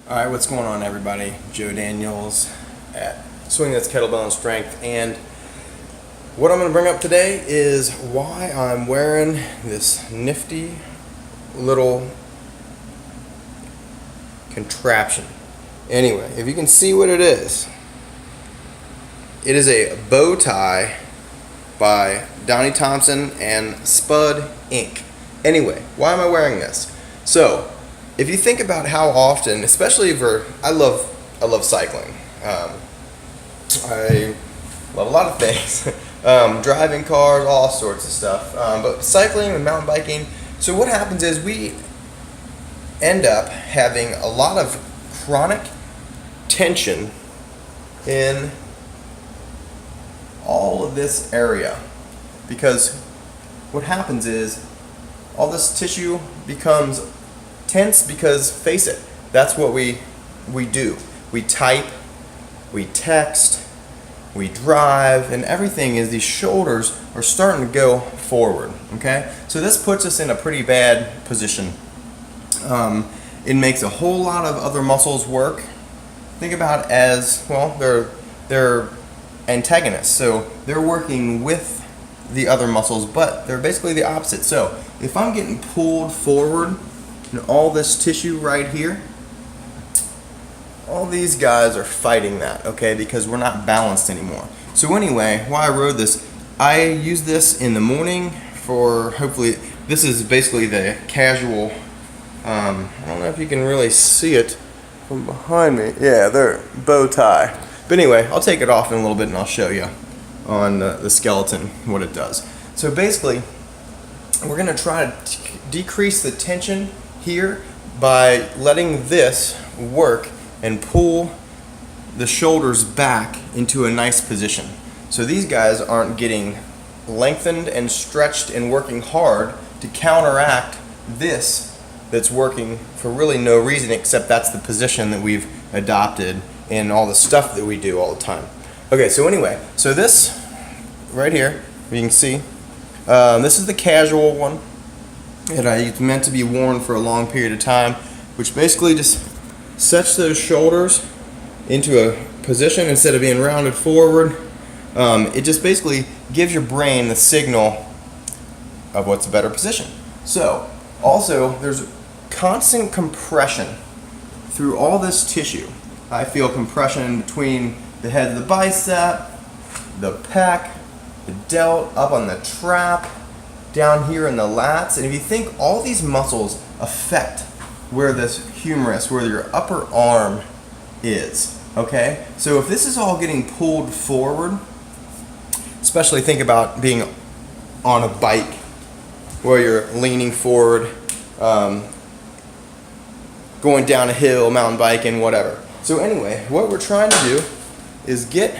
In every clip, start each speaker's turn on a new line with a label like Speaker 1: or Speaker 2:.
Speaker 1: Alright, what's going on everybody? Joe Daniels at Swing That's Kettlebell and Strength, and what I'm going to bring up today is why I'm wearing this nifty little contraption. Anyway, if you can see what it is a bow tie by Donnie Thompson and Spud Inc. Anyway, why am I wearing this? So, if you think about how often, especially I love cycling. I love a lot of things, driving cars, all sorts of stuff. But cycling and mountain biking. So what happens is we end up having a lot of chronic tension in all of this area, because what happens is all this tissue becomes tense because, face it, that's what we do. We type, we text, we drive, and everything is these shoulders are starting to go forward, okay? So this puts us in a pretty bad position. It makes a whole lot of other muscles work. Think about it as, well, they're antagonists, so they're working with the other muscles, but they're basically the opposite. So if I'm getting pulled forward, and all this tissue right here, all these guys are fighting that, okay, because we're not balanced anymore. So anyway, why I rode this, I use this in the morning for, hopefully, this is basically the casual, I don't know if you can really see it from behind me. Yeah, they're bow tie. But anyway, I'll take it off in a little bit and I'll show you on the skeleton what it does. So basically, we're going to try to decrease the tension here by letting this work and pull the shoulders back into a nice position. So these guys aren't getting lengthened and stretched and working hard to counteract this that's working for really no reason except that's the position that we've adopted in all the stuff that we do all the time. Okay, so anyway, so this right here, you can see, this is the casual one. It's meant to be worn for a long period of time, which basically just sets those shoulders into a position instead of being rounded forward. It just basically gives your brain the signal of what's a better position. So, also, there's constant compression through all this tissue. I feel compression between the head of the bicep, the pec, the delt, up on the trap, down here in the lats. And if you think, all these muscles affect where this humerus, where your upper arm is, okay? So if this is all getting pulled forward, especially think about being on a bike where you're leaning forward, going down a hill, mountain biking, whatever. So anyway, what we're trying to do is get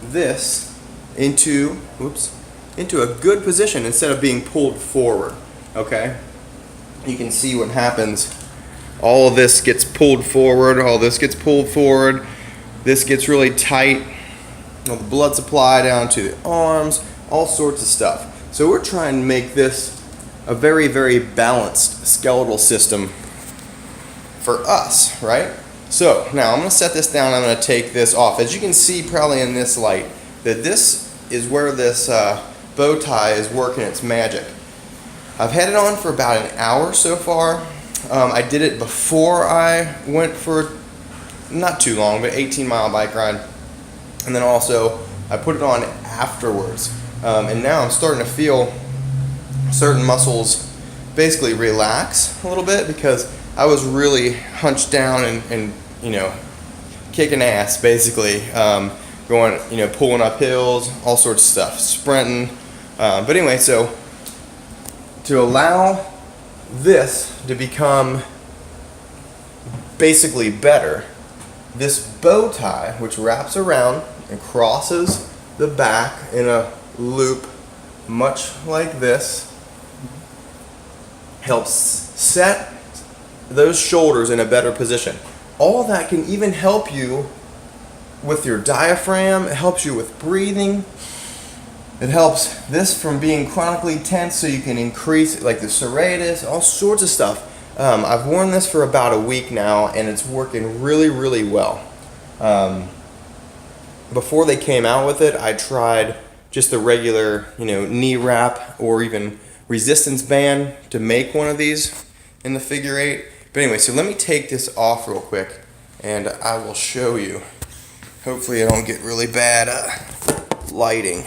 Speaker 1: this into a good position instead of being pulled forward, okay? You can see what happens. All of this gets pulled forward, all this gets pulled forward, this gets really tight, the blood supply down to the arms, all sorts of stuff. So we're trying to make this a very, very balanced skeletal system for us, right? So now I'm going to set this down, I'm going to take this off. As you can see probably in this light, that this is where this bow tie is working its magic. I've had it on for about an hour so far. I did it before I went for not too long, but 18-mile bike ride. And then also I put it on afterwards. And now I'm starting to feel certain muscles basically relax a little bit, because I was really hunched down and you know, kicking ass basically. Going, you know, pulling up hills, all sorts of stuff, sprinting. But anyway, so to allow this to become basically better, this bow tie, which wraps around and crosses the back in a loop, much like this, helps set those shoulders in a better position. All that can even help you with your diaphragm, it helps you with breathing, it helps this from being chronically tense so you can increase like the serratus, all sorts of stuff. I've worn this for about a week now, and it's working really, really well. Before they came out with it, I tried just the regular, knee wrap or even resistance band to make one of these in the figure eight. But anyway, so let me take this off real quick, and I will show you. Hopefully I don't get really bad lighting.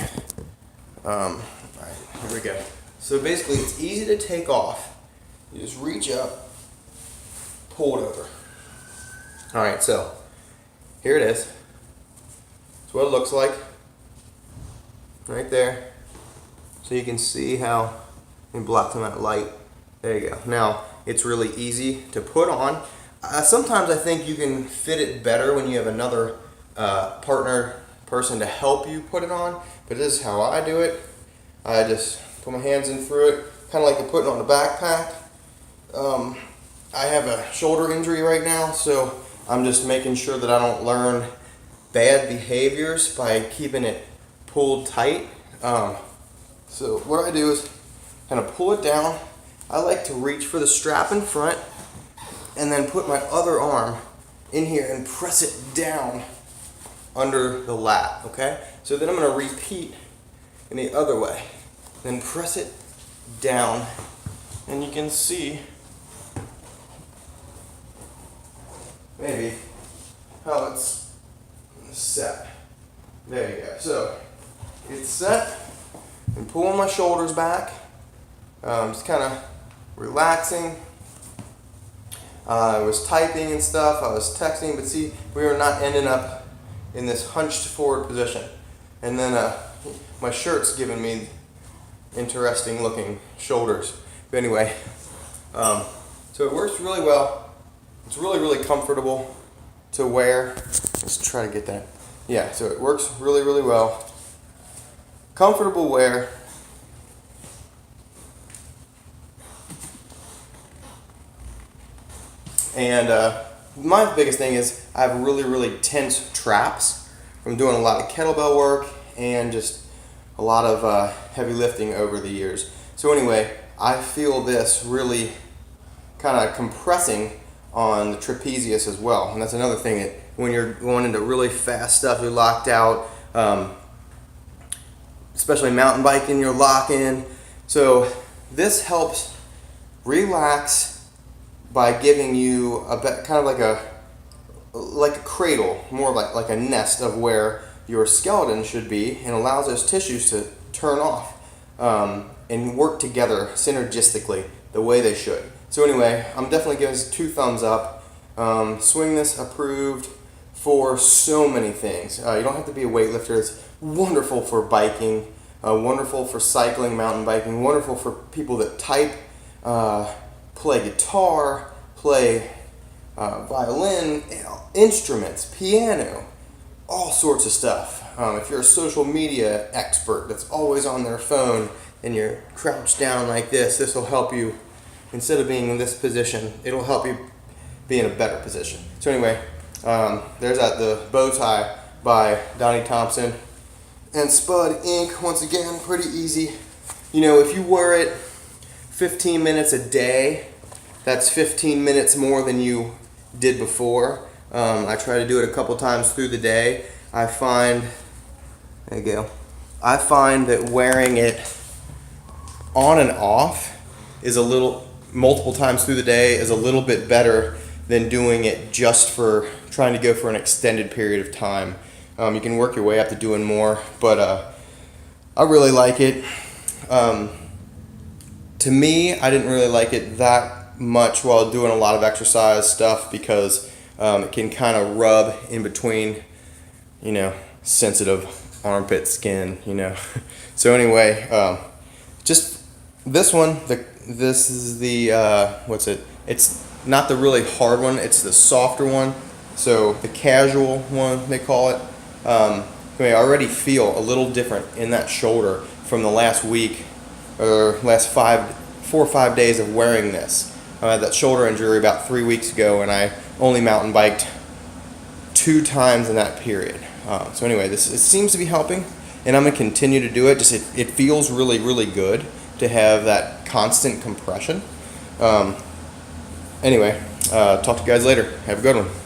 Speaker 1: All right, here we go. So basically it's easy to take off. You just reach up, pull it over. All right, so here it is. That's what it looks like right there. So you can see how it blocks on that light. There you go. Now it's really easy to put on. Sometimes I think you can fit it better when you have another person to help you put it on, but this is how I do it. I just put my hands in through it, kind of like you're putting on a backpack. I have a shoulder injury right now, so I'm just making sure that I don't learn bad behaviors by keeping it pulled tight. So what I do is kind of pull it down. I like to reach for the strap in front and then put my other arm in here and press it down under the lat, okay? So then I'm going to repeat in the other way. Then press it down, and you can see maybe how it's set. There you go. So it's set, and pulling my shoulders back, just kind of relaxing. I was typing and stuff, I was texting, but see, we are not ending up in this hunched forward position. And then my shirt's giving me interesting looking shoulders. But anyway, so it works really well. It's really, really comfortable to wear. Let's try to get that. Yeah, so it works really, really well. Comfortable wear. And my biggest thing is I have really, really tense traps from doing a lot of kettlebell work and just a lot of heavy lifting over the years. So anyway, I feel this really kind of compressing on the trapezius as well. And that's another thing, that when you're going into really fast stuff, you're locked out, especially mountain biking, you're locking. So this helps relax by giving you a kind of like a cradle, more like a nest of where your skeleton should be, and allows those tissues to turn off and work together synergistically the way they should. So anyway, I'm definitely giving this 2 thumbs up. Swing this approved for so many things. You don't have to be a weightlifter. It's wonderful for biking, wonderful for cycling, mountain biking, wonderful for people that type, play guitar, play violin, instruments, piano, all sorts of stuff. If you're a social media expert that's always on their phone and you're crouched down like this will help you. Instead of being in this position, it'll help you be in a better position. So anyway, there's the bow tie by Donnie Thompson. And Spud Inc., once again, pretty easy. If you wear it 15 minutes a day, that's 15 minutes more than you did before. I try to do it a couple times through the day. I find that wearing it on and off is multiple times through the day is a little bit better than doing it just for trying to go for an extended period of time. You can work your way up to doing more, but I really like it. To me, I didn't really like it that much while doing a lot of exercise stuff because it can kind of rub in between, sensitive armpit skin, So anyway, just this one, this is the, it's not the really hard one, it's the softer one. So the casual one, they call it. I already feel a little different in that shoulder from the last week or last 4 or 5 days of wearing this. I had that shoulder injury about 3 weeks ago, and I only mountain biked 2 times in that period. So anyway, it seems to be helping, and I'm going to continue to do it. It feels really, really good to have that constant compression. Anyway, talk to you guys later. Have a good one.